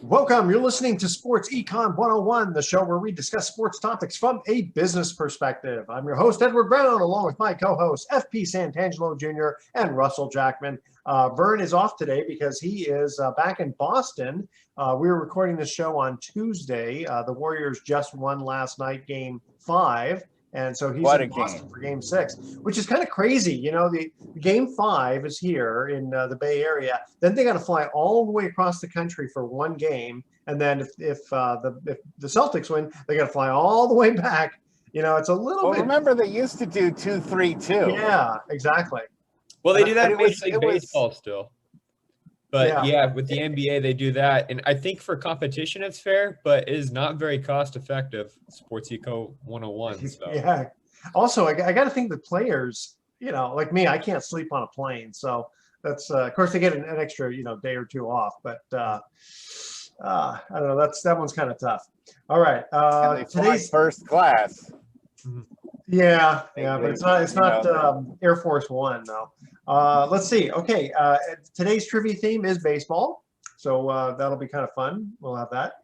Welcome. You're listening to Sports Econ 101, the show where we discuss sports topics from a business perspective. I'm your host, Edward Brown, along with my co-hosts, FP Santangelo Jr. and Russell Jackman. Vern is off today because he is back in Boston. We were recording this show on Tuesday. The Warriors just won last night, Game 5. And so he's in Boston for Game 6, which is kind of crazy. You know, the Game 5 is here in the Bay Area. Then they got to fly all the way across the country for one game. And then if the Celtics win, they got to fly all the way back. You know, it's a little bit. Remember, they used to do 2-3-2. Yeah, exactly. Well, they do that in Major League Baseball still. But yeah, with the NBA, they do that. And I think for competition, it's fair, but it is not very cost effective. Sports Eco 101. So. Yeah. Also, I got to think the players, you know, like me, I can't sleep on a plane. So that's, of course, they get an extra, day or two off. But I don't know. That one's kind of tough. All right. Today's first class. Yeah, but it's not Air Force One though. Let's see. Okay, today's trivia theme is baseball, so that'll be kind of fun. We'll have that.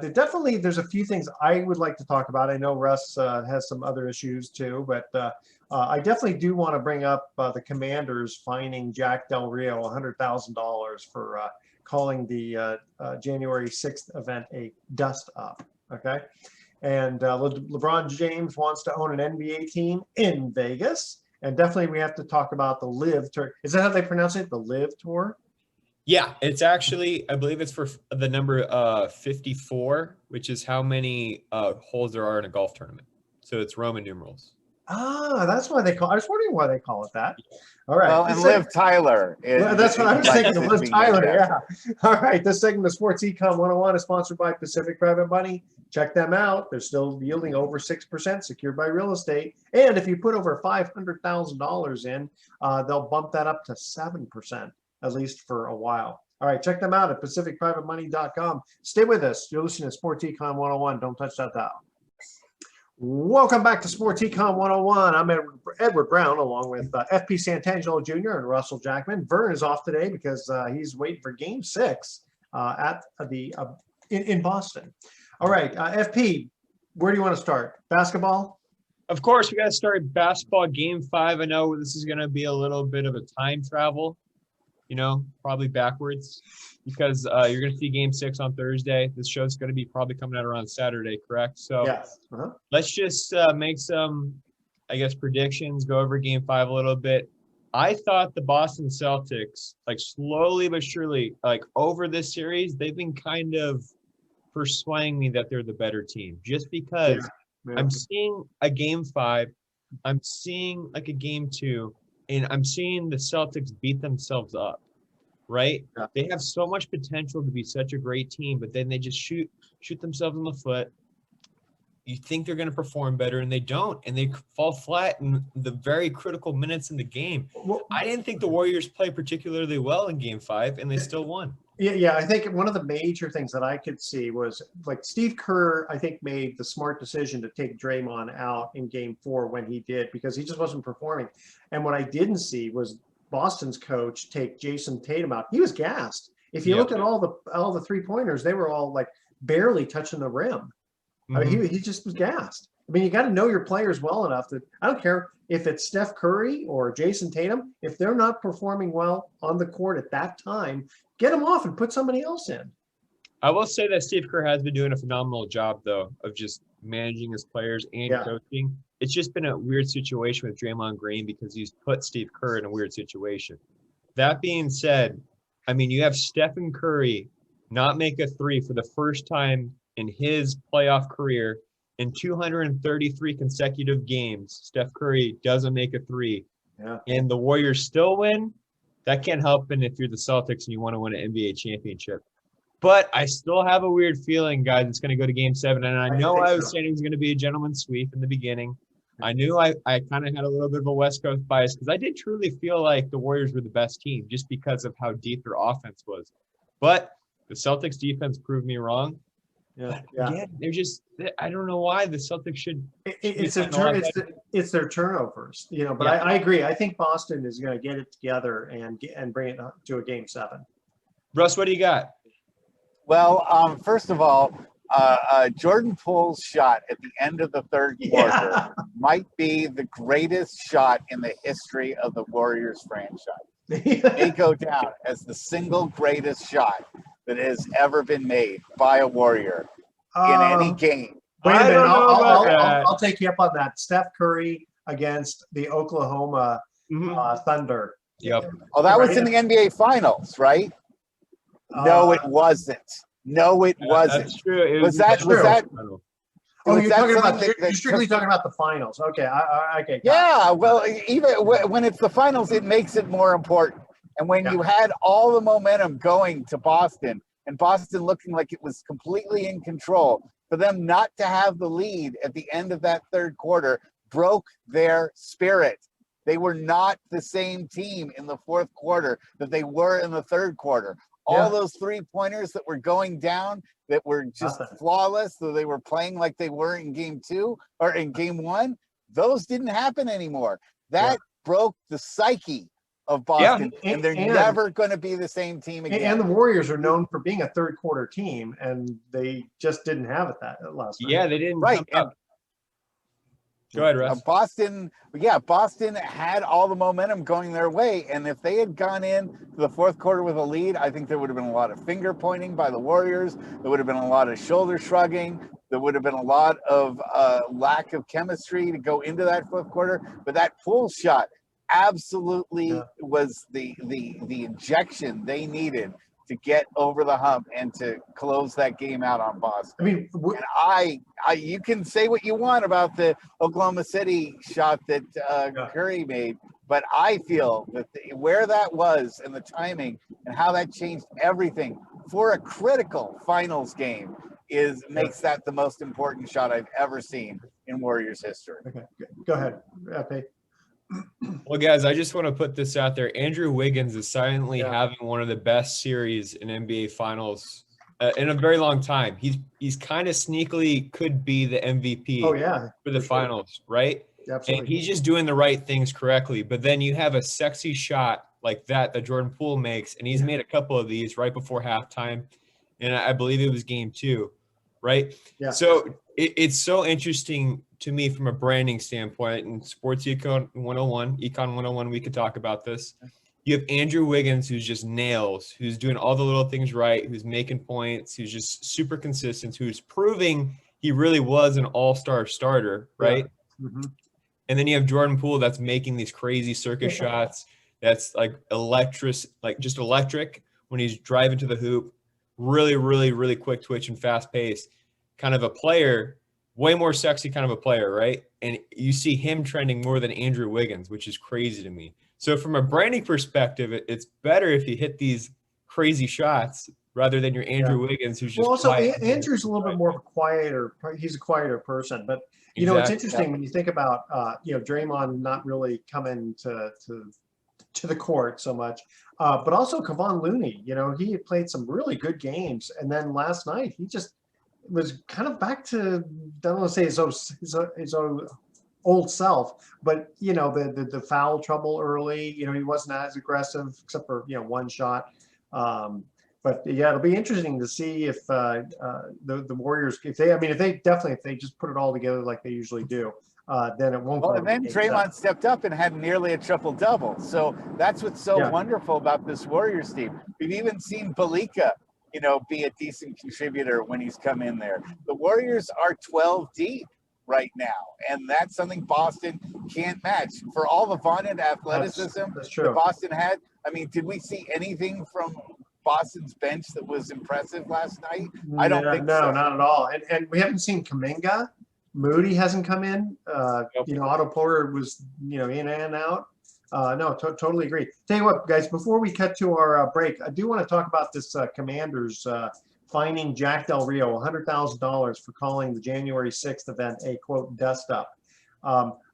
There's a few things I would like to talk about. I know Russ has some other issues too, but I definitely do want to bring up the Commanders fining Jack Del Rio $100,000 for calling the January 6th event a dust up. Okay. And LeBron James wants to own an NBA team in Vegas. And definitely we have to talk about the LIV Tour. Is that how they pronounce it? The LIV Tour? Yeah, it's actually, I believe it's for the number 54, which is how many holes there are in a golf tournament. So it's Roman numerals. Ah, that's why they call it. I was wondering why they call it that. All right. Well, and Liv Tyler. That's what I was thinking of, Liv Tyler, yeah. All right. This segment of Sports Econ 101 is sponsored by Pacific Private Money. Check them out. They're still yielding over 6% secured by real estate. And if you put over $500,000 in, they'll bump that up to 7%, at least for a while. All right. Check them out at pacificprivatemoney.com. Stay with us. You're listening to Sports Econ 101. Don't touch that dial. Welcome back to Sports Econ 101. I'm Edward Brown, along with FP Santangelo Jr. and Russell Jackman. Vern is off today because he's waiting for Game 6 in Boston. All right, FP, where do you want to start? Basketball? Of course, we got to start basketball Game 5. I know this is going to be a little bit of a time travel, probably backwards, because you're going to see Game 6 on Thursday. This show's going to be probably coming out around Saturday, correct? So yes. Let's just make some, predictions, go over Game 5 a little bit. I thought the Boston Celtics, slowly but surely, over this series, they've been kind of persuading me that they're the better team, just because I'm seeing a Game 5, I'm seeing a Game 2, and I'm seeing the Celtics beat themselves up. Right? Yeah. They have so much potential to be such a great team, but then they just shoot themselves in the foot. You think they're going to perform better, and they don't, and they fall flat in the very critical minutes in the game. Well, I didn't think the Warriors played particularly well in Game 5, and they still won. Yeah, I think one of the major things that I could see was Steve Kerr, I think, made the smart decision to take Draymond out in Game 4 when he did, because he just wasn't performing. And what I didn't see was Boston's coach take Jason Tatum out. He was gassed. If you look at all the 3-pointers, they were all barely touching the rim. Mm-hmm. I mean, he just was gassed. I mean, you got to know your players well enough that I don't care if it's Steph Curry or Jason Tatum. If they're not performing well on the court at that time, get them off and put somebody else in. I will say that Steve Kerr has been doing a phenomenal job, though, of just managing his players and coaching. It's just been a weird situation with Draymond Green because he's put Steve Kerr in a weird situation. That being said, I mean, you have Stephen Curry not make a three for the first time in his playoff career in 233 consecutive games. Steph Curry doesn't make a three, and the Warriors still win. That can't happen if you're the Celtics and you want to win an NBA championship. But I still have a weird feeling, guys, it's going to go to Game 7. And I know I was saying it was going to be a gentleman's sweep in the beginning. I knew I kind of had a little bit of a West Coast bias because I did truly feel like the Warriors were the best team just because of how deep their offense was. But the Celtics defense proved me wrong. Again, they're just – I don't know why the Celtics should – It's their turnovers, But I agree. I think Boston is going to get it together and bring it to a Game 7. Russ, what do you got? Well, first of all, Jordan Poole's shot at the end of the third quarter might be the greatest shot in the history of the Warriors franchise. It may go down as the single greatest shot that has ever been made by a Warrior in any game. Wait a I minute. don't know about that. I'll take you up on that. Steph Curry against the Oklahoma Thunder. Yep. Oh, that was in the NBA Finals, right? No, it wasn't. No, it wasn't. That's true. Was that? Oh, was you're that talking about something you're strictly talking about the finals. Okay. Okay. Yeah. Well, even when it's the finals, it makes it more important. And when you had all the momentum going to Boston, and Boston looking like it was completely in control, for them not to have the lead at the end of that third quarter broke their spirit. They were not the same team in the fourth quarter that they were in the third quarter. All those 3-pointers that were going down that were just flawless, so they were playing like they were in game 2 or in game 1, those didn't happen anymore. That broke the psyche of Boston, and they're never going to be the same team again. And the Warriors are known for being a third quarter team, and they just didn't have it that last night. Yeah, they didn't. Right. Go ahead, Russ. Boston had all the momentum going their way, and if they had gone in to the fourth quarter with a lead, I think there would have been a lot of finger pointing by the Warriors. There would have been a lot of shoulder shrugging. There would have been a lot of lack of chemistry to go into that fourth quarter. But that Poole shot absolutely was the injection they needed to get over the hump and to close that game out on Boston. I mean, and you can say what you want about the Oklahoma City shot that Curry made, but I feel that where that was and the timing and how that changed everything for a critical finals game makes that the most important shot I've ever seen in Warriors history. Okay, go ahead, Epi. Well, guys, I just want to put this out there. Andrew Wiggins is silently having one of the best series in NBA Finals in a very long time. He's kind of sneakily could be the MVP for the finals, right? Absolutely. And he's just doing the right things correctly. But then you have a sexy shot like that Jordan Poole makes, and he's made a couple of these right before halftime, and I believe it was game 2, right? Yeah. So it's so interesting to me from a branding standpoint, and Sports Econ 101, we could talk about this. You have Andrew Wiggins, who's just nails, who's doing all the little things right, who's making points, who's just super consistent, who's proving he really was an all-star starter, right? Yeah. Mm-hmm. And then you have Jordan Poole that's making these crazy circus shots. That's like just electric when he's driving to the hoop. Really, really, really quick twitch and fast pace. Kind of a player, way more sexy kind of a player, right? And you see him trending more than Andrew Wiggins, which is crazy to me. So from a branding perspective, it's better if you hit these crazy shots rather than your Andrew Wiggins, who's just also quiet. Andrew's a little bit more of a quieter person. But you know, it's interesting when you think about Draymond not really coming to the court so much, but also Kevon Looney. You know, he had played some really good games, and then last night he just was kind of back to, I don't want to say his old self, but you know, the foul trouble early. You know, he wasn't as aggressive except for one shot. But yeah, it'll be interesting to see if the Warriors, if they just put it all together like they usually do, then it won't. Well, and then Draymond stepped up and had nearly a triple-double. So that's what's so wonderful about this Warriors team. We've even seen Belika, be a decent contributor when he's come in there. The Warriors are 12 deep right now, and that's something Boston can't match. For all the vaunted athleticism that Boston had, I mean, did we see anything from Boston's bench that was impressive last night? I don't think so. No, not at all. And we haven't seen Kuminga. Moody hasn't come in. Otto Porter was, in and out. Totally agree. Tell you what, guys, before we cut to our break, I do want to talk about this Commanders fining Jack Del Rio $100,000 for calling the January 6th event a, quote, dust-up.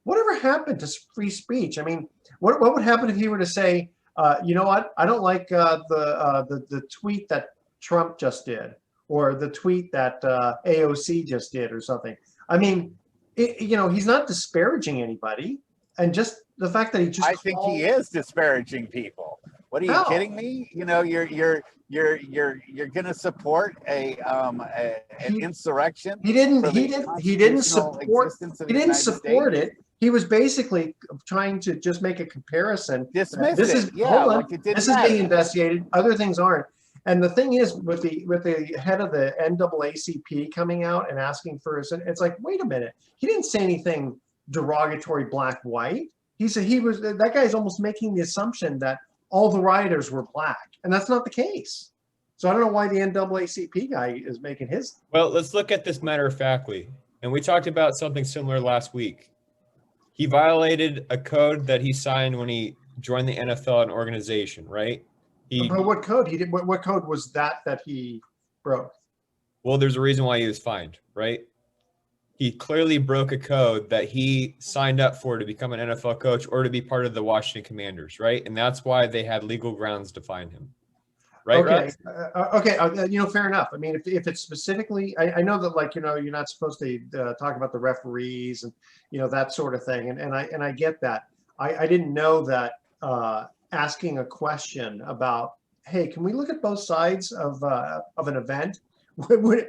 Whatever happened to free speech? I mean, what would happen if he were to say, you know what, I don't like the tweet that Trump just did, or the tweet that AOC just did, or something? I mean, he's not disparaging anybody, and just the fact that he just think he is disparaging people. What are you kidding me? You're you're gonna support an insurrection. He didn't. for He the didn't. He didn't constitutional support. existence of He the didn't United support States. it. He was basically trying to just make a comparison. Dismiss This it. is Yeah, hold on. like it didn't This is matter. being investigated. Other things aren't. And the thing is, with the head of the NAACP coming out and asking for his, it's like, wait a minute. He didn't say anything derogatory, black, white. He said that guy's almost making the assumption that all the rioters were black, and that's not the case. So I don't know why the NAACP guy is making his. Well, let's look at this matter of factly. And we talked about something similar last week. He violated a code that he signed when he joined the NFL and organization, right? But what code he did? What code was that he broke? Well, there's a reason why he was fined, right? He clearly broke a code that he signed up for to become an NFL coach or to be part of the Washington Commanders, right? And that's why they had legal grounds to fine him. Right, okay. Russ? Fair enough. I mean, if it's specifically, I know that, like, you're not supposed to talk about the referees and that sort of thing, and I get that. I didn't know that asking a question about, hey, can we look at both sides of an event?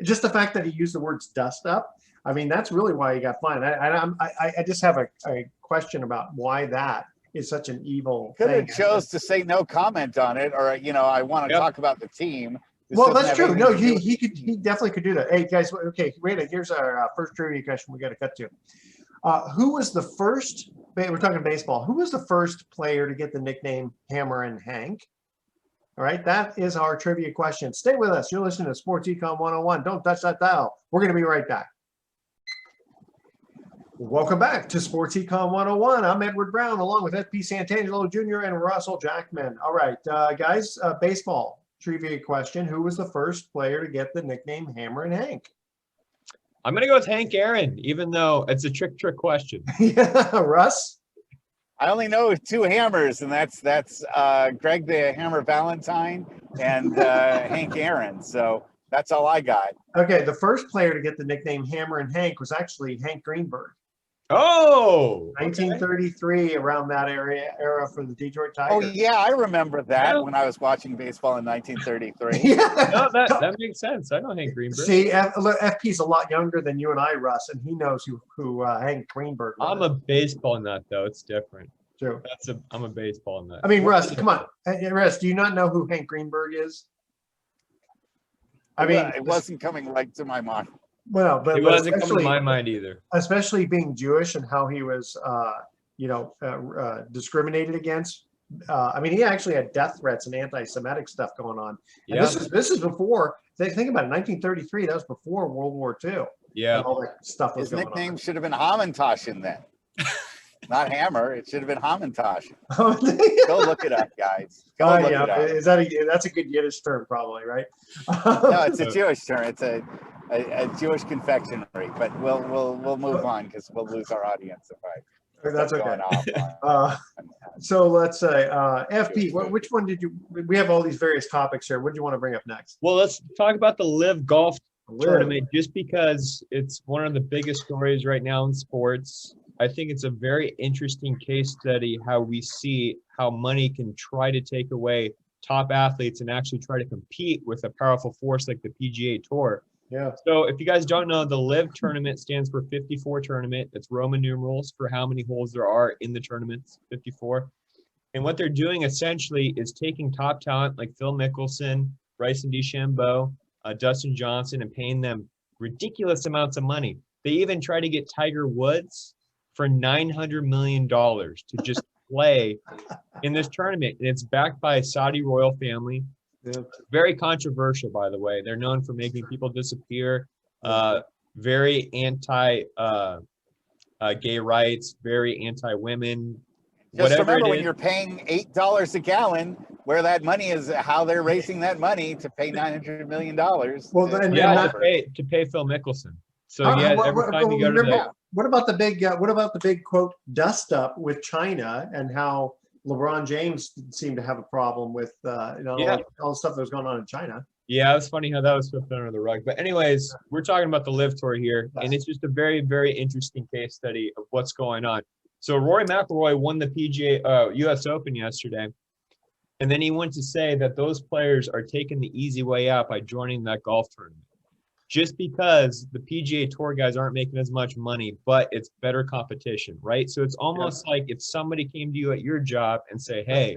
Just the fact that he used the words "dust up." I mean, that's really why he got fined. I just have a question about why that is such an evil Could thing. have chose to say no comment on it, or I want to talk about the team. This Well, doesn't that's have true. anything No, to do with he definitely could do that. Hey guys, okay, wait. Here's our first trivia question we got to cut to. Who was the first? We're talking baseball. Who was the first player to get the nickname Hammer and Hank? All right, that is our trivia question. Stay with us. You're listening to Sports Econ 101. Don't touch that dial. We're going to be right back. Welcome back to Sports Econ 101. I'm Edward Brown, along with FP Santangelo Jr. and Russell Jackman. All right, guys, baseball trivia question. Who was the first player to get the nickname Hammer and Hank? I'm going to go with Hank Aaron, even though it's a trick question. Yeah, Russ? I only know two hammers, and that's Greg the Hammer Valentine and Hank Aaron. So that's all I got. Okay, the first player to get the nickname Hammer and Hank was actually Hank Greenberg. Oh, 1933, around that era for the Detroit Tigers. Oh yeah, I remember that when I was watching baseball in 1933. Yeah. No, that makes sense. I know Hank Greenberg. See, FP's a lot younger than you and I, Russ, and he knows who Hank Greenberg was. I'm a baseball nut, though. It's different. True. I'm a baseball nut. I mean, Russ, come on. Russ, do you not know who Hank Greenberg is? I mean, it wasn't coming right to my mind. Well, but it wasn't coming to my mind either. Especially being Jewish and how he was, discriminated against. I mean, he actually had death threats and anti-Semitic stuff going on. And Yeah. This is before. Think about it. 1933. That was before World War II. Yeah. And all that stuff was His going nickname on. should have been Hamantashen then. Not Hammer. It should have been Hamantashen. Go look it up, guys. Go look it up. Is that's a good Yiddish term, probably, right? No, it's a Jewish term. It's a Jewish confectionery. But we'll move on because we'll lose our audience if I. That's okay. So let's say FP. Which one did you? We have all these various topics here. What do you want to bring up next? Well, let's talk about the Live Golf Tournament, just because it's one of the biggest stories right now in sports. I think it's a very interesting case study how we see how money can try to take away top athletes and actually try to compete with a powerful force like the PGA Tour. Yeah. So if you guys don't know, the Live Tournament stands for 54 tournament. It's Roman numerals for how many holes there are in the tournaments, 54. And what they're doing essentially is taking top talent like Phil Mickelson, Bryson DeChambeau, Dustin Johnson, and paying them ridiculous amounts of money. They even try to get Tiger Woods for $900 million to just play in this tournament. And it's backed by a Saudi royal family. Yeah. Very controversial, by the way. They're known for making people disappear. Very anti gay rights, very anti-women. Just remember, when you're paying $8 a gallon, where that money is, how they're raising that money to pay $900 million. Well, then, to pay Phil Mickelson. So every time you go to the what about the big quote dust up with China and how LeBron James seemed to have a problem with all the stuff that was going on in China. Yeah, it's funny how that was swept under the rug. But anyways, we're talking about the Live Tour here, and it's just a very, very interesting case study of what's going on. So Rory McIlroy won the PGA U.S. Open yesterday, And then he went to say that those players are taking the easy way out by joining that golf tournament. Just because the PGA Tour guys aren't making as much money, but it's better competition, right? So it's almost like if somebody came to you at your job and say, hey,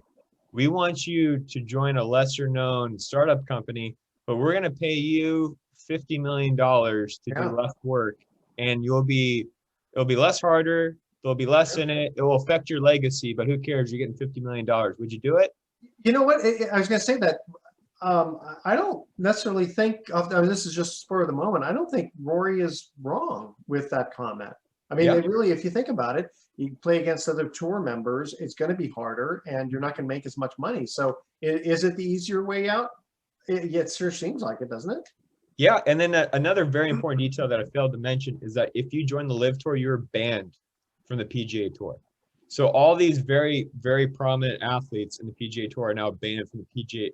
we want you to join a lesser known startup company, but we're going to pay you $50 million to do less work, and it'll be less harder. There'll be less in it. It will affect your legacy, but who cares? You're getting $50 million. Would you do it? You know what? I was going to say that I don't necessarily think this is just spur of the moment. I don't think Rory is wrong with that comment. I mean, they really, if you think about it, you play against other tour members, it's going to be harder and you're not going to make as much money. So is it the easier way out? It sure seems like it, doesn't it? Yeah. And then another very important detail that I failed to mention is that if you join the Live Tour, you're banned from the PGA Tour. So all these very, very prominent athletes in the PGA Tour are now banned from the PGA,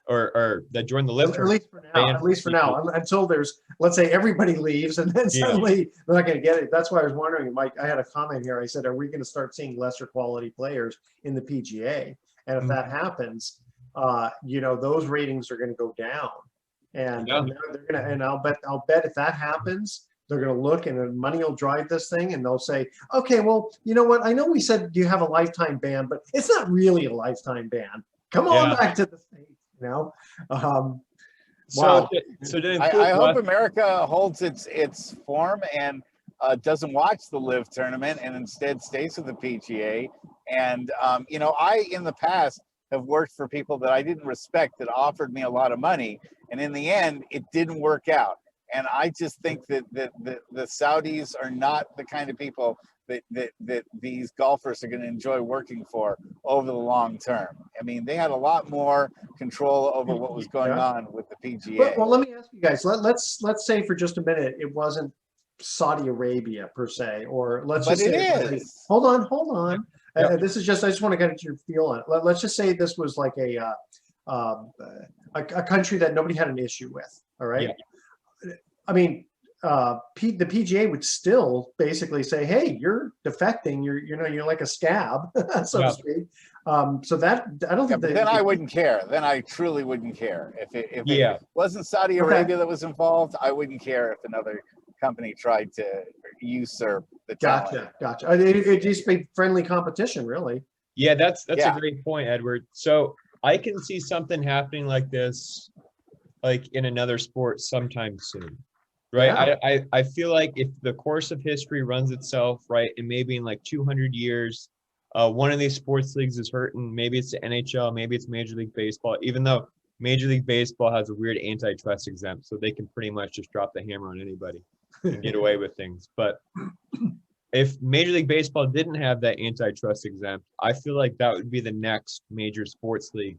or that joined the Live Tour. At least for now, until there's, let's say everybody leaves and then suddenly they're not going to get it. That's why I was wondering, Mike, I had a comment here. I said, are we going to start seeing lesser quality players in the PGA? And if that happens, you know, those ratings are going to go down. And they're going to, and I'll bet if that happens, they're going to look and the money will drive this thing and they'll say, okay, well, you know what? I know we said you have a lifetime ban, but it's not really a lifetime ban. Come on back to the States, you know? Wow. I hope America holds its form and doesn't watch the Live tournament and instead stays with the PGA. And, you know, in the past have worked for people that I didn't respect that offered me a lot of money. And in the end, it didn't work out. And I just think that the Saudis are not the kind of people that these golfers are going to enjoy working for over the long term. I mean, they had a lot more control over what was going on with the PGA. Well, let me ask you guys. Let's say for just a minute it wasn't Saudi Arabia per se, or let's just say hold on. This is just, I just want to get your feel on it. Let's just say this was like a country that nobody had an issue with. All right. Yeah. I mean, the PGA would still basically say, "Hey, you're defecting. You're like a scab, so to speak." So that I don't think. Then I wouldn't care. Then I truly wouldn't care if it wasn't Saudi Arabia that was involved. I wouldn't care if another company tried to usurp the talent. Gotcha. It just be friendly competition, really. Yeah, that's a great point, Edward. So I can see something happening like this, like in another sport sometime soon. Right. Yeah. I feel like if the course of history runs itself, right, and maybe in like 200 years, one of these sports leagues is hurting. Maybe it's the NHL, maybe it's Major League Baseball, even though Major League Baseball has a weird antitrust exempt, so they can pretty much just drop the hammer on anybody and get away with things. But if Major League Baseball didn't have that antitrust exempt, I feel like that would be the next major sports league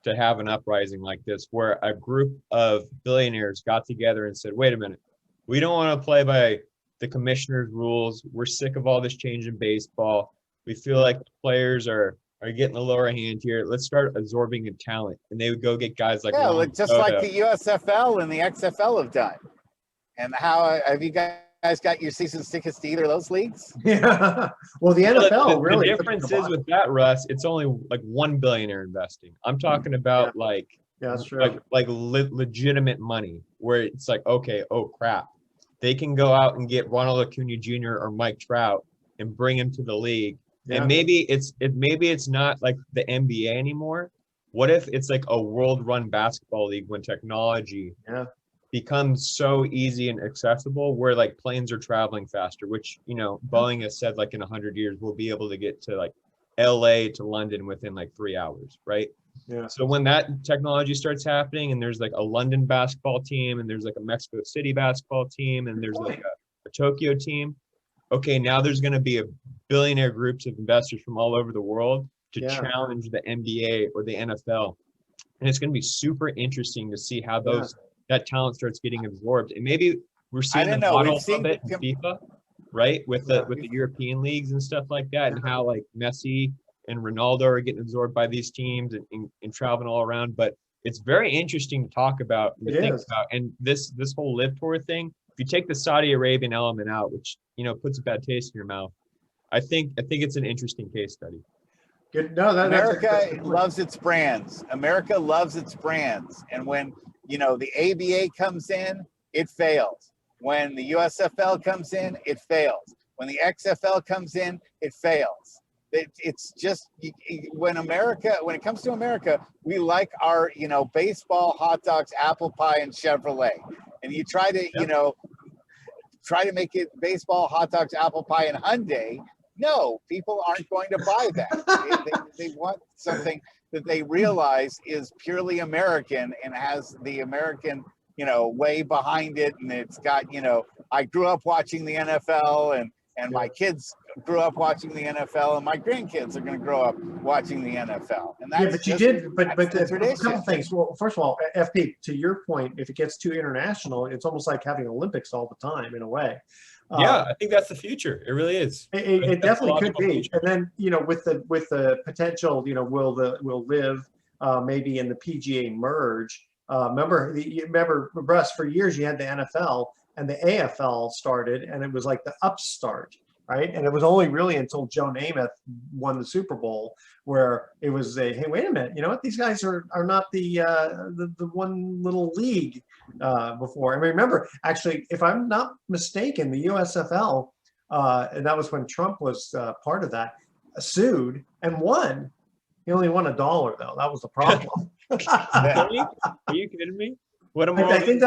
to have an uprising like this, where a group of billionaires got together and said, wait a minute, we don't want to play by the commissioner's rules. We're sick of all this change in baseball. We feel like the players are getting the lower hand here. Let's start absorbing the talent. And they would go get guys like just like the USFL and the XFL have done. And how have you guys got your season tickets to either of those leagues? Yeah. Well, the NFL really. The difference is with that, Russ, it's only like one billionaire investing. I'm talking about that's true. like legitimate money where it's like, okay, oh crap. They can go out and get Ronald Acuna Jr. or Mike Trout and bring him to the league. Yeah. And maybe it's not like the NBA anymore. What if it's like a world-run basketball league when technology becomes so easy and accessible, where like planes are traveling faster, which, you know, Boeing has said like in 100 years we'll be able to get to like LA to London within like 3 hours, right? Yeah. So when that technology starts happening and there's like a London basketball team and there's like a Mexico City basketball team and there's like a Tokyo team, okay, now there's going to be a billionaire groups of investors from all over the world to challenge the NBA or the NFL. And it's going to be super interesting to see how that talent starts getting absorbed. And maybe we're seeing the model of it in FIFA, right? With the European leagues and stuff like that, and how like Messi and Ronaldo are getting absorbed by these teams and traveling all around. But it's very interesting to talk about and to think about. And this whole Live Tour thing, if you take the Saudi Arabian element out, which, you know, puts a bad taste in your mouth, I think it's an interesting case study. Good. No, America loves its brands. America loves its brands. And when, the ABA comes in, it fails. When the USFL comes in, it fails. When the XFL comes in, it fails. It's just when it comes to America, we like our, baseball, hot dogs, apple pie, and Chevrolet. And you try to, try to make it baseball, hot dogs, apple pie, and Hyundai. No, people aren't going to buy that. They want something that they realize is purely American and has the American, way behind it. And it's got, I grew up watching the NFL and my kids grew up watching the NFL and my grandkids are going to grow up watching the NFL. And that's but the tradition. A couple things. Well, first of all, FP, to your point, if it gets too international, it's almost like having Olympics all the time in a way. Yeah, I think that's the future. It really is. It definitely could be. And then, with the potential, will live maybe in the PGA merge. Remember, Russ, for years you had the NFL and the AFL started, and it was like the upstart, right? And it was only really until Joe Namath won the Super Bowl where it was hey, wait a minute, you know what? These guys are not the one little league before. I mean, remember, actually, if I'm not mistaken, the USFL, and that was when Trump was part of that, sued and won. He only won $1 though. That was the problem. Are you kidding me? What am I think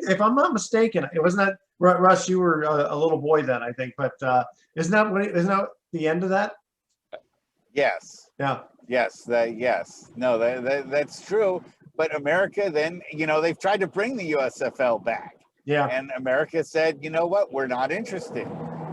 if I'm not mistaken, it wasn't that Russ. You were a little boy then, I think. But isn't that the end of that? Yes. Yeah. Yes. Yes. No, that's true. But America, then they've tried to bring the USFL back. Yeah. And America said, you know what, we're not interested.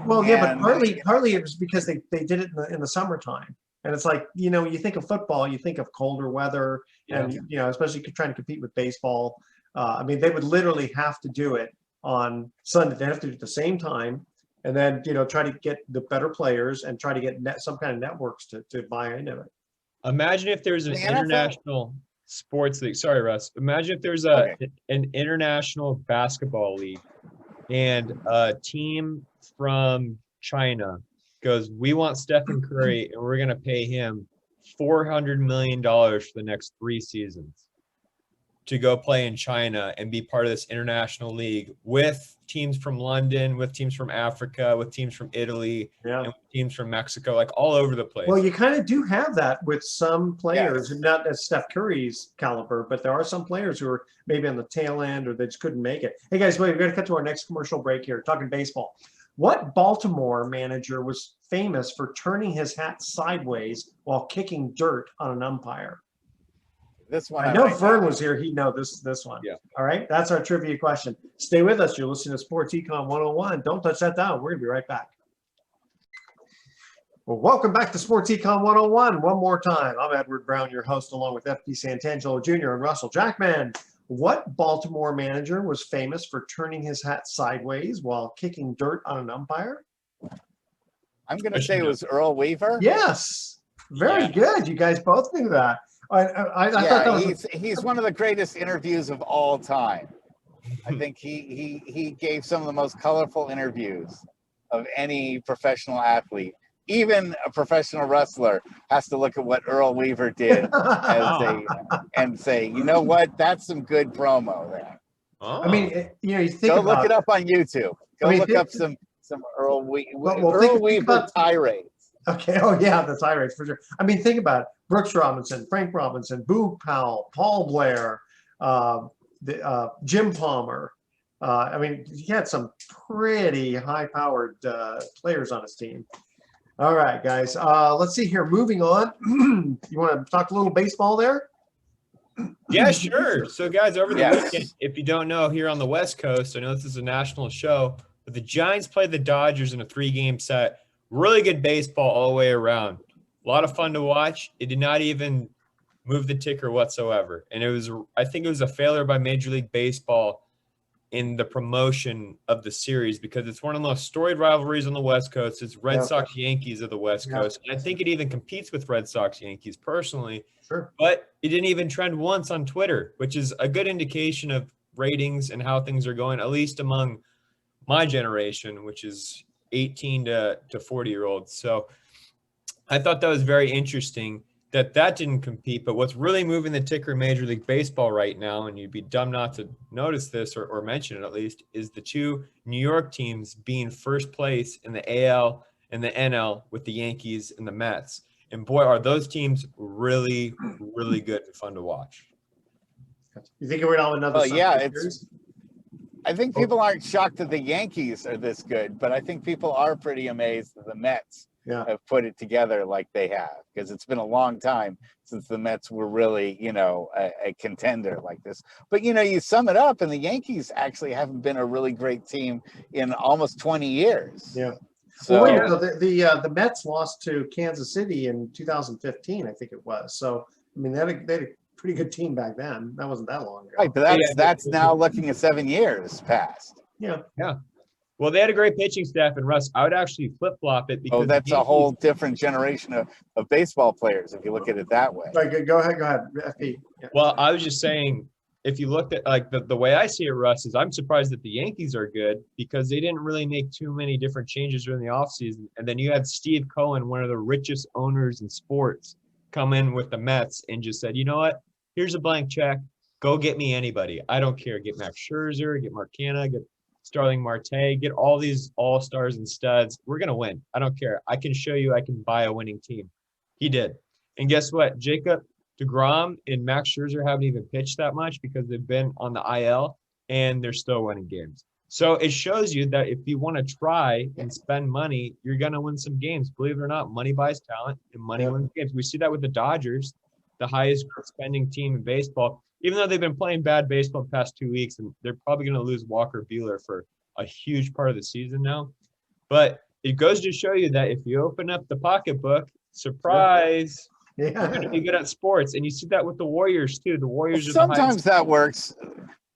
Well, yeah, but partly it was because they did it in the summertime. And it's like, you think of football, you think of colder weather, and especially trying to compete with baseball. I mean, they would literally have to do it on Sunday. They have to do it at the same time, and then try to get the better players and try to get some kind of networks to buy into it. Imagine if there's an international sports league. Sorry, Russ. Imagine if there's an international basketball league, and a team from China goes, we want Stephen Curry, and we're going to pay him $400 million for the next 3 seasons to go play in China and be part of this international league with teams from London, with teams from Africa, with teams from Italy, and with teams from Mexico, like all over the place. Well, you kind of do have that with some players, not at Steph Curry's caliber, but there are some players who are maybe on the tail end or they just couldn't make it. Hey guys, wait, we're going to cut to our next commercial break here, talking baseball. What Baltimore manager was famous for turning his hat sideways while kicking dirt on an umpire? This one, I know Vern was here. He'd know this one. Yeah. All right. That's our trivia question. Stay with us. You're listening to Sports Econ 101. Don't touch that down. We're going to be right back. Well, welcome back to Sports Econ 101. One more time. I'm Edward Brown, your host, along with FP Santangelo Jr. and Russell Jackman. What Baltimore manager was famous for turning his hat sideways while kicking dirt on an umpire? I'm going to say it was Earl Weaver. Yes. Very good. You guys both knew that. I thought that was he's one of the greatest interviews of all time. I think he gave some of the most colorful interviews of any professional athlete. Even a professional wrestler has to look at what Earl Weaver did and say, you know what, that's some good promo there. I mean, you think go about, look it up on YouTube. Go look up some Earl Weaver tirades. Okay. Oh yeah, the tirades for sure. I mean, think about it. Brooks Robinson, Frank Robinson, Boog Powell, Paul Blair, Jim Palmer. I mean, he had some pretty high-powered players on his team. All right, guys. Let's see here. Moving on. You want to talk a little baseball there? Yeah, sure. So, guys, over the weekend, if you don't know, here on the West Coast, I know this is a national show, but the Giants played the Dodgers in a 3-game set. Really good baseball all the way around. A lot of fun to watch. It did not even move the ticker whatsoever. And I think it was a failure by Major League Baseball in the promotion of the series because it's one of the most storied rivalries on the West Coast. It's Red Sox Yankees of the West Coast. And I think it even competes with Red Sox Yankees personally. Sure. But it didn't even trend once on Twitter, which is a good indication of ratings and how things are going, at least among my generation, which is 18 to 40-year-olds. So I thought that was very interesting that didn't compete. But what's really moving the ticker in Major League Baseball right now, and you'd be dumb not to notice this or mention it at least, is the two New York teams being first place in the AL and the NL with the Yankees and the Mets. And boy, are those teams really, really good and fun to watch. You think we're gonna have another? Well, yeah, series? I think people aren't shocked that the Yankees are this good, but I think people are pretty amazed that the Mets have put it together like they have, because it's been a long time since the Mets were really, a contender like this. But, you sum it up, and the Yankees actually haven't been a really great team in almost 20 years. Yeah. So, well, wait a minute, the Mets lost to Kansas City in 2015, I think it was. So, I mean, they had a pretty good team back then. That wasn't that long ago. Right, but that's now looking at 7 years past. Yeah. Yeah. Well, they had a great pitching staff, and Russ, I would actually flip-flop it because that's a whole different generation of baseball players if you look at it that way. Right, go ahead, FP. Yeah. Well, I was just saying, if you looked at like the way I see it, Russ, is I'm surprised that the Yankees are good because they didn't really make too many different changes during the offseason. And then you had Steve Cohen, one of the richest owners in sports, come in with the Mets and just said, you know what? Here's a blank check. Go get me anybody. I don't care. Get Max Scherzer, get Mark Canha, get Starling Marte, get all these all-stars and studs. We're going to win. I don't care. I can show you I can buy a winning team. He did. And guess what? Jacob deGrom and Max Scherzer haven't even pitched that much because they've been on the IL, and they're still winning games. So it shows you that if you want to try and spend money, you're going to win some games. Believe it or not, money buys talent, and money wins games. We see that with the Dodgers, the highest spending team in baseball. Even though they've been playing bad baseball the past 2 weeks, and they're probably going to lose Walker Buehler for a huge part of the season now. But it goes to show you that if you open up the pocketbook, surprise, you're going to be good at sports. And you see that with the Warriors, too. The Warriors are sometimes that works.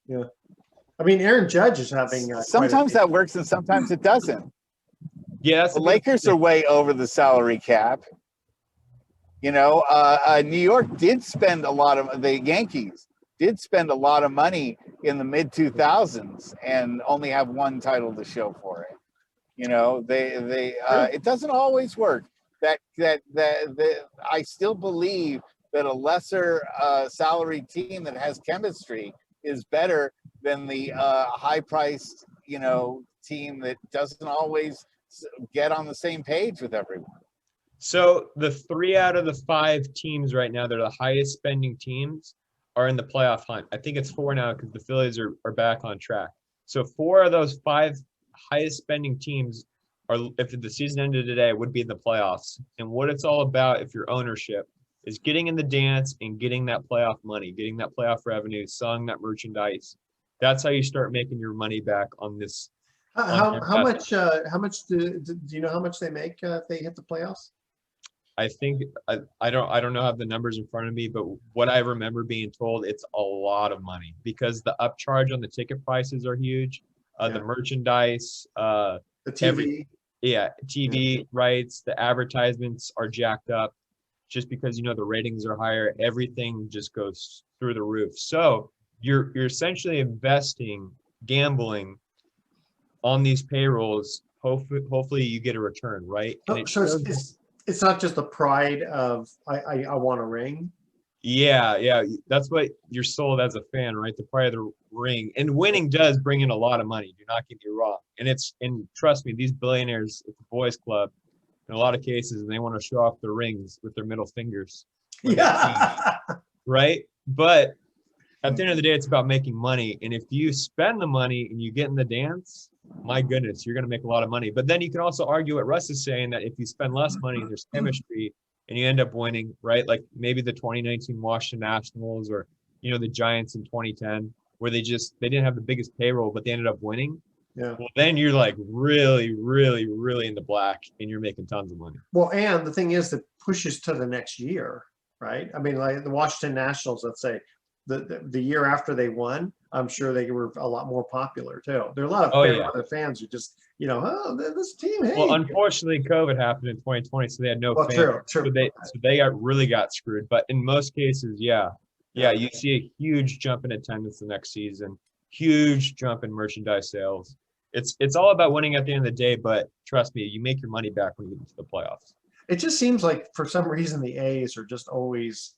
Yeah. I mean, Aaron Judge is having sometimes that works and sometimes it doesn't. Yeah, the Lakers are way over the salary cap. New York did spend a lot of the Yankees did spend a lot of money in the mid 2000s and only have one title to show for it. It doesn't always work. I still believe that a lesser salary team that has chemistry is better than the high-priced, team that doesn't always get on the same page with everyone. So the 3 out of the 5 teams right now that are the highest spending teams are in the playoff hunt. I think it's 4 now because the Phillies are back on track. So 4 of those 5 highest spending teams are, if the season ended today, would be in the playoffs. And what it's all about, if your ownership, is getting in the dance and getting that playoff money, getting that playoff revenue, selling that merchandise. That's how you start making your money back on this. How much do you know how much they make if they hit the playoffs? I think I don't know have the numbers in front of me, but what I remember being told, it's a lot of money because the upcharge on the ticket prices are huge. The merchandise, the TV, TV rights, the advertisements are jacked up just because the ratings are higher. Everything just goes through the roof. So you're essentially gambling on these payrolls. Hopefully you get a return, right? And it's not just the pride of I want a ring. Yeah. That's what you're sold as a fan, right? The pride of the ring. And winning does bring in a lot of money. Do not get me wrong. And trust me, these billionaires at the boys club, in a lot of cases, they want to show off their rings with their middle fingers. Yeah. Right? But at the end of the day, it's about making money. And if you spend the money and you get in the dance, my goodness, you're going to make a lot of money. But then you can also argue what Russ is saying, that if you spend less money, there's chemistry and you end up winning, right? Like maybe the 2019 Washington Nationals or, the Giants in 2010, where they didn't have the biggest payroll, but they ended up winning. Yeah. Well, then you're like really, really, really in the black and you're making tons of money. Well, and the thing is that pushes to the next year, right? I mean, like the Washington Nationals, let's say, the year after they won, I'm sure they were a lot more popular too. There are a lot of other fans who just, this team. Hey. Well, unfortunately, COVID happened in 2020, so they had no fans. True. So they really got screwed. But in most cases, you see a huge jump in attendance the next season, huge jump in merchandise sales. It's all about winning at the end of the day. But trust me, you make your money back when you get into the playoffs. It just seems like for some reason the A's are just always,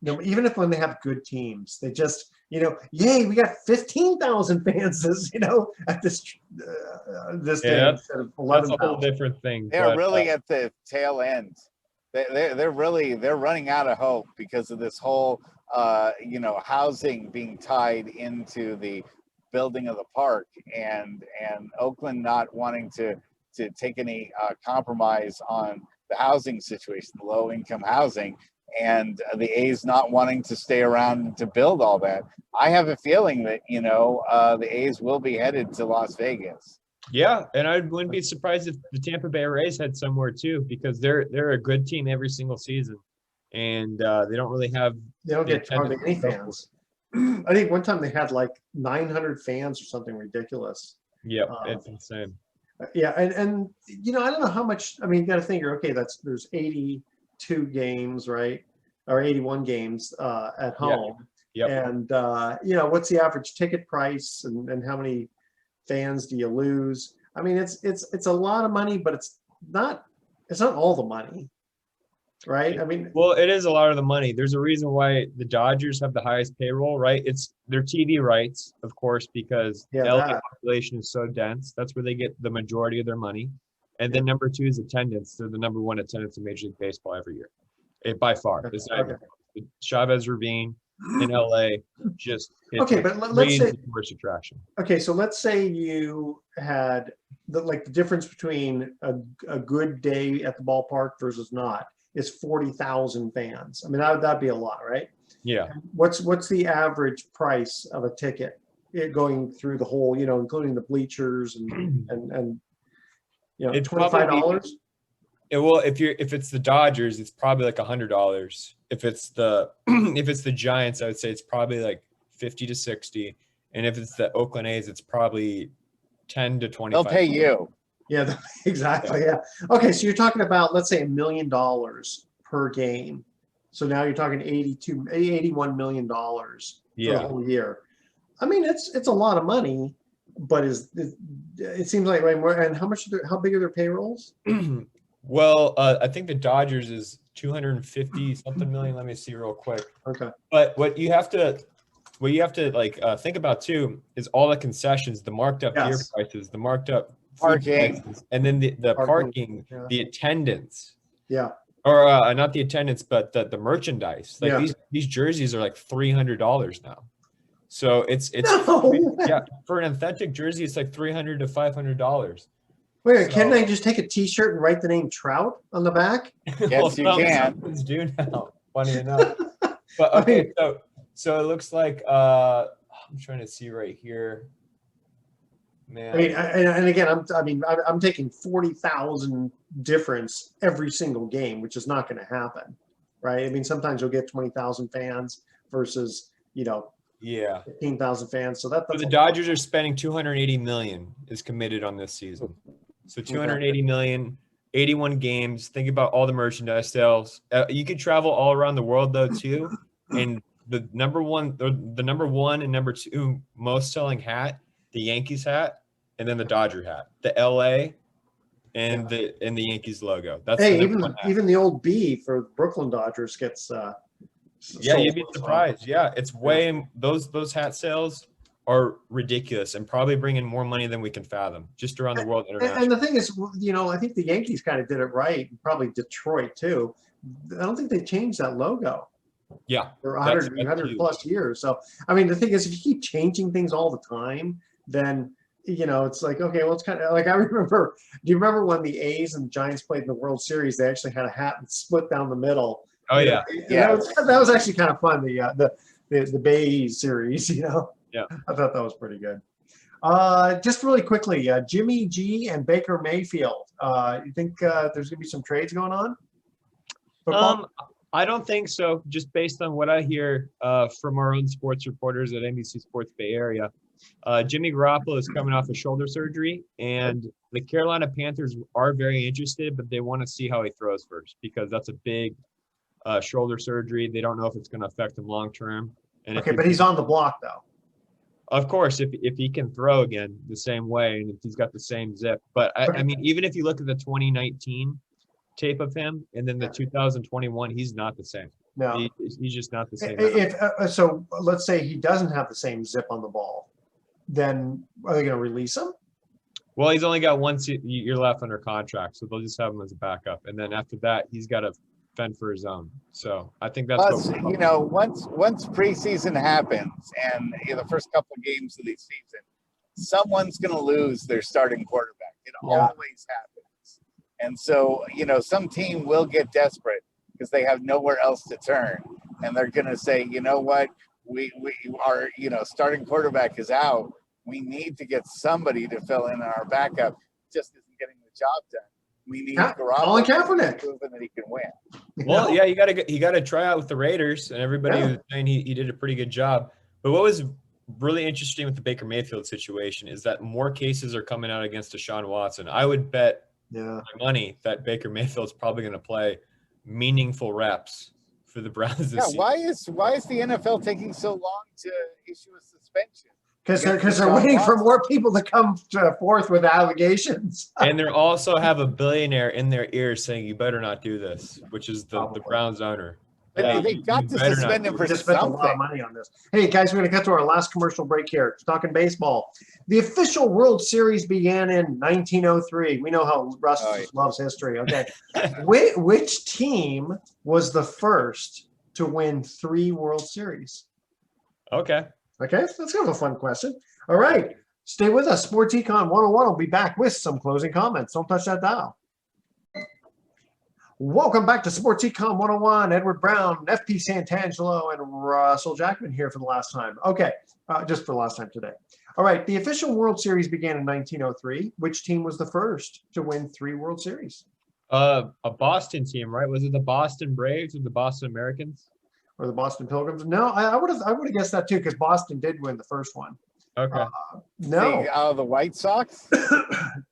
even if when they have good teams, they just, yay, we got 15,000 fans at this game Yeah, instead of that's a whole 11,000. different thing. They're really at the tail end. They're running out of hope because of this whole housing being tied into the building of the park, and Oakland not wanting to take any compromise on the housing situation, the low income housing, and the A's not wanting to stay around to build all that. I have a feeling that the A's will be headed to Las Vegas. Yeah, and I wouldn't be surprised if the Tampa Bay Rays had somewhere too, because they're a good team every single season, and they don't really have. They don't get hardly any fans. I think one time they had like 900 fans or something ridiculous. Yeah, it's insane. Yeah, and I don't know how much. I mean, you got to figure. Okay, there's 82 games, right, or 81 games at home. Yeah. Yep. And what's the average ticket price, and how many fans do you lose? I mean, it's a lot of money, but it's not all the money, right? I mean, well, it is a lot of the money. There's a reason why the Dodgers have the highest payroll, right? It's their TV rights, of course, because the LA population is so dense. That's where they get the majority of their money. And then number 2 is attendance. They're the number 1 attendance in Major League Baseball every year, by far. It's not even the Chavez Ravine in LA, just okay, but let's say tourist attraction. Okay, so let's say you had the difference between a good day at the ballpark versus not is 40,000 fans. I mean, that'd be a lot, right? Yeah. What's the average price of a ticket going through the whole, including the bleachers and it's $25? Well, if it's the Dodgers, it's probably like $100. If it's the Giants, I would say it's probably like 50 to 60, and if it's the Oakland A's, it's probably 10 to 25. They'll pay you. Yeah, exactly. Yeah. Okay, so you're talking about, let's say, $1 million per game. So now you're talking $81 million for the whole year. I mean, it's a lot of money, but it seems like right more. And how big are their payrolls? Well, I think the Dodgers is 250 something million. Let me see real quick. Okay. But what you have to think about too is all the concessions, the marked up beer prices, the marked up parking, prices, and then the parking, the attendance. Yeah. Or not the attendance, but the merchandise. Like these jerseys are like $300 now. So it's for an authentic jersey, it's like $300 to $500. Wait, can't I just take a T-shirt and write the name Trout on the back? Yes, you can. Do now. Funny enough. But okay, so it looks like I'm trying to see right here. Man. I mean, and again, I'm taking 40,000 difference every single game, which is not going to happen, right? I mean, sometimes you'll get 20,000 fans versus 15,000 fans. So that's the Dodgers are spending $280 million is committed on this season. So $280 million, 81 games. Think about all the merchandise sales. You could travel all around the world though too, and the number one and number 2 most selling hat, the Yankees hat, and then the Dodger hat, the LA, and the Yankees logo. That's even the old B for Brooklyn Dodgers gets. You'd be surprised. Yeah, it's way those hat sales are ridiculous and probably bring in more money than we can fathom just around the world. And the thing is, I think the Yankees kind of did it right. Probably Detroit too. I don't think they changed that logo. Yeah, for 100 plus years. So I mean, the thing is, if you keep changing things all the time, then it's like, okay, well, it's kind of like I remember. Do you remember when the A's and Giants played in the World Series? They actually had a hat and split down the middle. Oh yeah, that was actually kind of fun. The Bay series, Yeah, I thought that was pretty good. Just really quickly, Jimmy G and Baker Mayfield. You think there's gonna be some trades going on? Football? I don't think so. Just based on what I hear from our own sports reporters at NBC Sports Bay Area, Jimmy Garoppolo is coming off a shoulder surgery, and the Carolina Panthers are very interested, but they want to see how he throws first because that's a big shoulder surgery. They don't know if it's going to affect him long term. And but he's on the block though. Of course, if he can throw again the same way, and if he's got the same zip. But I mean, even if you look at the 2019 tape of him, and then the 2021, he's not the same. No. He's just not the same. So let's say he doesn't have the same zip on the ball, then are they going to release him? Well, he's only got 1 year left under contract, so they'll just have him as a backup, and then after that, he's got to fend for his own. So I think that's Plus, once preseason happens and the first couple of games of the season, someone's going to lose their starting quarterback. It always happens. And so, some team will get desperate because they have nowhere else to turn. And they're going to say, you know what, our starting quarterback is out. We need to get somebody to fill in our backup. Just isn't getting the job done. We need Colin Kaepernick proven that he can win. Well, yeah, he got to try out with the Raiders, and everybody was saying he did a pretty good job. But what was really interesting with the Baker Mayfield situation is that more cases are coming out against Deshaun Watson. I would bet my money that Baker Mayfield's probably going to play meaningful reps for the Browns this season. Why is the NFL taking so long to issue a suspension? Because they're waiting for more people to come forth with allegations. And they also have a billionaire in their ear saying, you better not do this, which is the Browns owner. But they got to suspend him for something. Spent a lot of money on this. Hey, guys, we're going to cut to our last commercial break here. Talking baseball. The official World Series began in 1903. We know how Russ loves history. Okay. Which team was the first to win 3 World Series? Okay. Okay, that's kind of a fun question. All right, stay with us. Sports Econ 101 will be back with some closing comments. Don't touch that dial. Welcome back to Sports Econ 101. Edward Brown, FP Santangelo, and Russell Jackman here for the last time. Okay, just for the last time today. All right, the official World Series began in 1903. Which team was the first to win 3 World Series? A Boston team, right? Was it the Boston Braves or the Boston Americans? Or the Boston Pilgrims? No, I would have guessed that too because Boston did win the first one. Okay. No. The White Sox?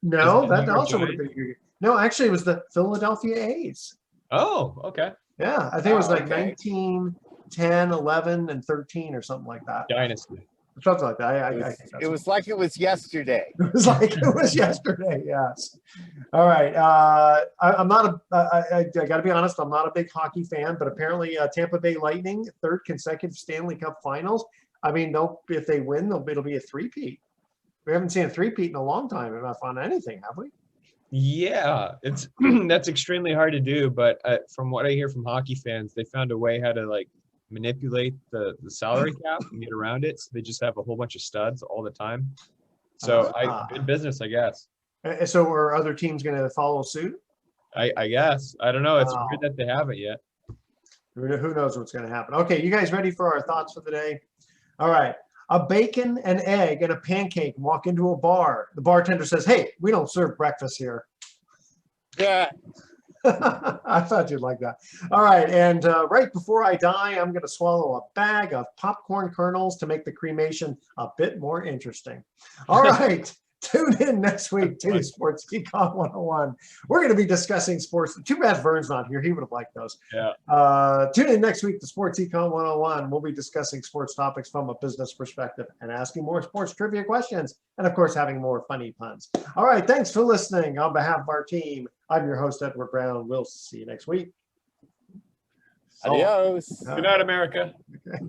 No, that also would have been good. No, actually, it was the Philadelphia A's. Oh, okay. Yeah, I think it was like 19, 10, 11, and 13 or something like that. Dynasty. Something like that. It was like it was yesterday. It was like it was yesterday. Yes. All right. I'm not I got to be honest. I'm not a big hockey fan, but apparently Tampa Bay Lightning, 3rd consecutive Stanley Cup Finals. I mean, if they win, it'll be a three-peat. We haven't seen a three-peat in a long time. We've not found anything, have we? Yeah, it's that's extremely hard to do. But from what I hear from hockey fans, they found a way how to manipulate the salary cap and get around it. So they just have a whole bunch of studs all the time. So good business, I guess. So are other teams going to follow suit? I guess. I don't know. It's weird that they haven't yet. Who knows what's going to happen? Okay, you guys ready for our thoughts for the day? All right. A bacon, an egg, and a pancake walk into a bar. The bartender says, "Hey, we don't serve breakfast here." Yeah. I thought you'd like that. All right, and right before I die, I'm going to swallow a bag of popcorn kernels to make the cremation a bit more interesting. All right, tune in next week to Sports Econ 101. We're going to be discussing sports. Too bad Vern's not here. He would have liked those. Yeah. Tune in next week to Sports Econ 101. We'll be discussing sports topics from a business perspective and asking more sports trivia questions and, of course, having more funny puns. All right, thanks for listening. On behalf of our team, I'm your host, Edward Brown. We'll see you next week. Adios. Good night, America. Okay.